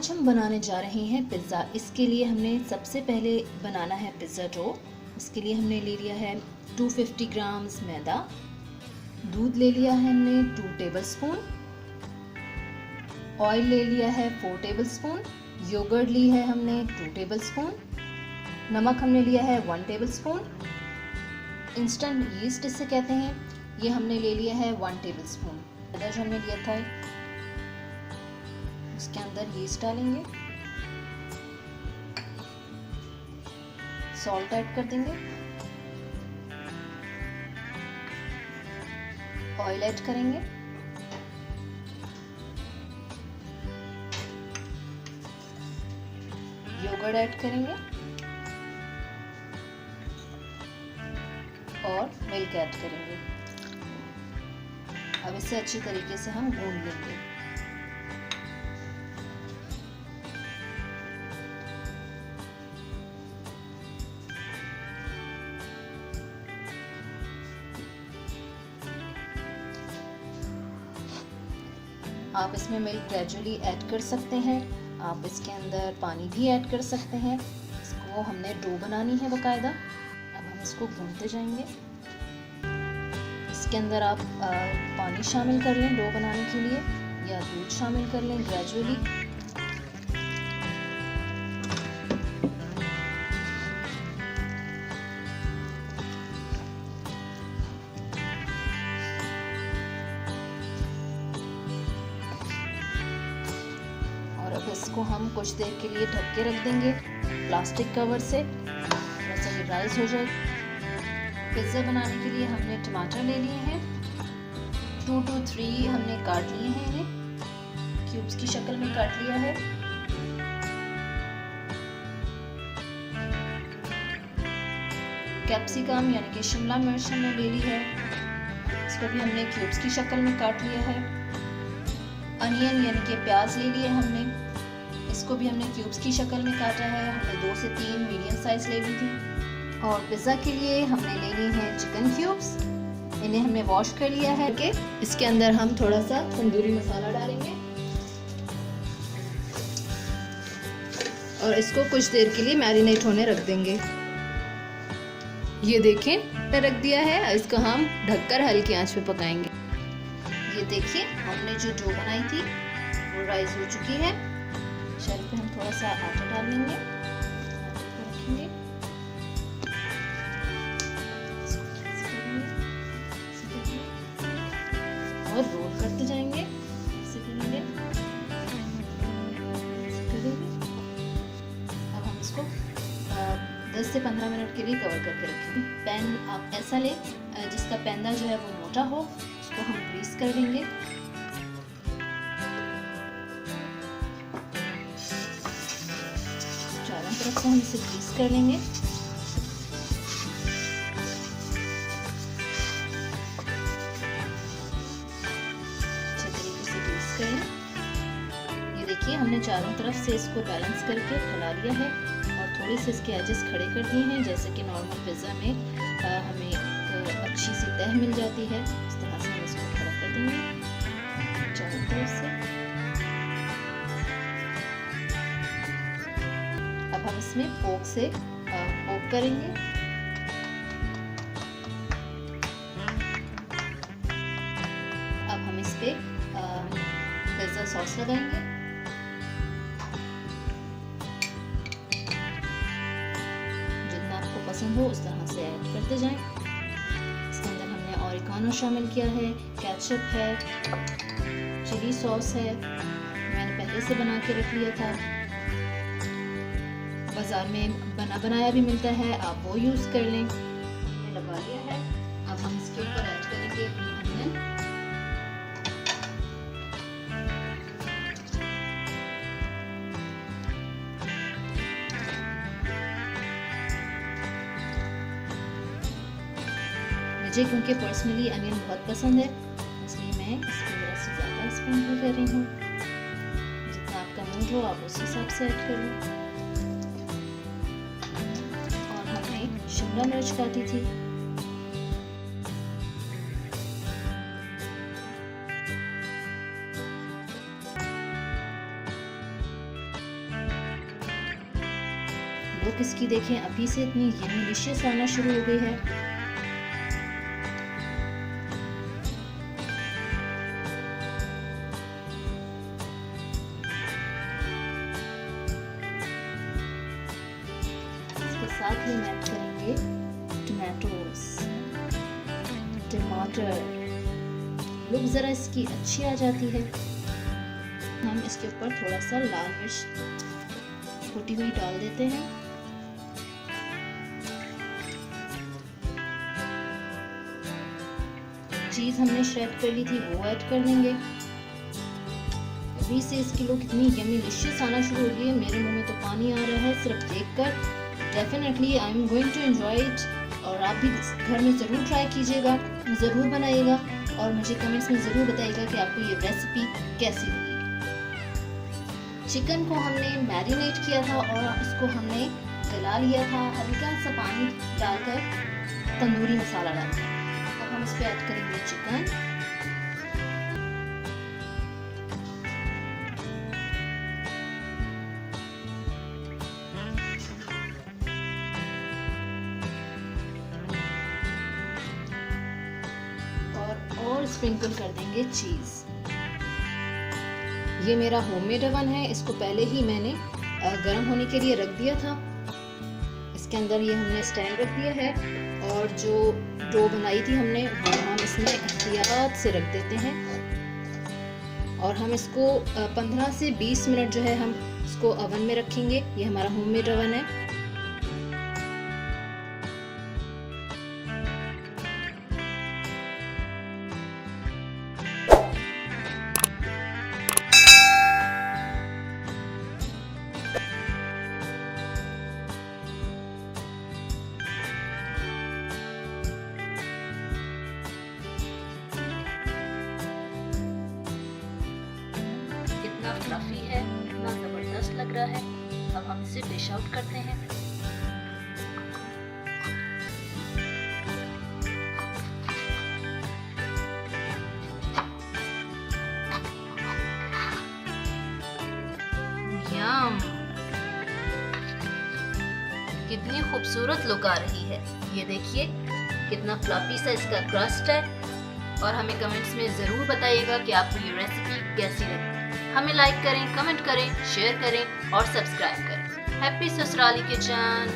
आज हम बनाने जा रहे हैं पिज़्ज़ा। इसके लिए हमने सबसे पहले बनाना है पिज़्ज़ा डो। इसके लिए हमने ले लिया है 250 ग्राम्स मैदा, दूध ले लिया है हमने 2 टेबलस्पून, ऑयल ले लिया है 4 टेबलस्पून, योगर्ट ली है हमने 2 टेबलस्पून, नमक हमने लिया है 1 टेबलस्पून, इंस्टेंट यीस्ट इसे कहते हैं, ये हमने ले लिया है 1 टेबलस्पून। मैदा जो हमने लिया था उसके अंदर यीस्ट डालेंगे, सॉल्ट ऐड कर देंगे, ऑयल ऐड करेंगे, योगर्ट ऐड करेंगे और मिल्क ऐड करेंगे। अब इसे अच्छी तरीके से हम गूंद लेंगे। आप इसमें मिल्क ग्रेजुअली ऐड कर सकते हैं, आप इसके अंदर पानी भी ऐड कर सकते हैं। इसको हमने डो बनानी है बकायदा। अब हम इसको भूनते जाएंगे। इसके अंदर आप पानी शामिल कर लें डो बनाने के लिए, या दूध शामिल कर लें ग्रेजुअली। अब इसको हम कुछ देर के लिए ढक के रख देंगे प्लास्टिक कवर से, थोड़ा सा ये राइस हो जाए। पिज़्ज़ा बनाने के लिए हमने टमाटर ले लिए हैं, 2 to 3 हमने काट लिए हैं, इन्हें क्यूब्स की शक्ल में काट लिया है। कैप्सिकम यानी कि शिमला मिर्च हमने ले ली है, इसको भी हमने क्यूब्स की शक्ल में काट लिया है। अनियन यानी कि प्याज ले लिए हमने, इसको भी हमने क्यूब्स की शक्ल में काटा है। हमने 2 से 3 मीडियम साइज ले ली थी। और पिज़्ज़ा के लिए हमने ले ली है चिकन क्यूब्स, इन्हें हमने वॉश कर लिया है। इसके अंदर हम थोड़ा सा तंदूरी मसाला डालेंगे और इसको कुछ देर के लिए मैरिनेट होने रख देंगे। ये देखें रख दिया है, इसको हम ढककर हल्की आंच पे पकाएंगे। ये देखिए हमने जो डो बनाई थी वो राइस हो चुकी है। शेल पे हम थोड़ा सा आटा डाल लेंगे, रखेंगे, और रोल करते जाएंगे। अब हम इसको 10 से 15 मिनट के लिए कवर करके रखेंगे। पैन आप ऐसा लें जिसका पैंदा जो है वो मोटा हो, उसको हम ग्रीस कर लेंगे। चारों तरफ से हम इसे ग्रीस कर लेंगे। अच्छे तरीके से ग्रीस करें। ये देखिए हमने चारों तरफ से इसको बैलेंस करके फैला लिया है और थोड़े से इसके एजेस खड़े कर दिए हैं, जैसे कि नॉर्मल पिज़्ज़ा में हमें अच्छी सी तह मिल जाती है। इस तरह से हम इसको खड़ा कर देंगे चारों तरफ से। अब हम इसमें फोक से पोक करेंगे। अब हम इस पे पिज़्ज़ा सॉस लगाएंगे। जितना आपको पसंद हो उस तरह से ऐड करते जाएं। इसके अंदर हमने ऑरिगानो शामिल किया है, केचप है, चिली सॉस है, मैंने पहले से बना के रख लिया था। बाजार में बना बनाया भी मिलता है, आप वो यूज़ कर लें। हमने लगा लिया है। अब हम इसके ऊपर ऐड करेंगे अनियन। मुझे क्योंकि पर्सनली अनियन बहुत पसंद है, इसलिए मैं इसको ज़रा से ज़्यादा स्प्रिंकल कर रही हूँ। जितना आपका मूड हो आप उस हिसाब से ऐड कर लें। शिमला मिर्च काटी थी, इसकी देखें अभी से इतनी डिलीशियस आना शुरू हो गई है। इसके साथ ही हम ऐड करेंगे टमाटर। लुक ज़रा इसकी अच्छी आ जाती है। हम इसके ऊपर थोड़ा सा लाल मिर्च कुटी हुई डाल देते हैं। चीज़ हमने श्रेड कर ली थी वो ऐड कर देंगे। अभी से इसकी लुक इतनी यमी डिलिशियस आना शुरू हो गई है, मेरे मुंह में तो पानी आ रहा है सिर्फ देखकर। Definitely I am going to enjoy it, और आप भी घर में ज़रूर ट्राई कीजिएगा, ज़रूर बनाइएगा और मुझे कमेंट्स में ज़रूर बताइएगा कि आपको ये रेसिपी कैसी लगी। चिकन को हमने मैरिनेट किया था और इसको हमने गला लिया था हल्का सा पानी डालकर, तंदूरी मसाला डालकर। अब हम इस पे ऐड करेंगे चिकन। और स्प्रिंकल कर देंगे चीज़। ये मेरा होममेड ओवन है, इसको पहले ही मैंने गर्म होने के लिए रख दिया था। इसके अंदर ये हमने स्टैंड रख दिया है और जो डो बनाई थी हमने वो हम इसमें एहतियात से रख देते हैं और हम इसको 15 से 20 मिनट जो है हम इसको ओवन में रखेंगे। ये हमारा होममेड ओवन है। कितना फ्लफी है, कितना जबरदस्त लग रहा है। अब हम इसे डिश आउट करते हैं। यम, कितनी खूबसूरत लुक आ रही है। ये देखिए कितना फ्लफी सा इसका क्रस्ट है। और हमें कमेंट्स में ज़रूर बताइएगा कि आपको ये रेसिपी कैसी लगी। हमें लाइक करें, कमेंट करें, शेयर करें और सब्सक्राइब करें। हैप्पी ससुराली किचन।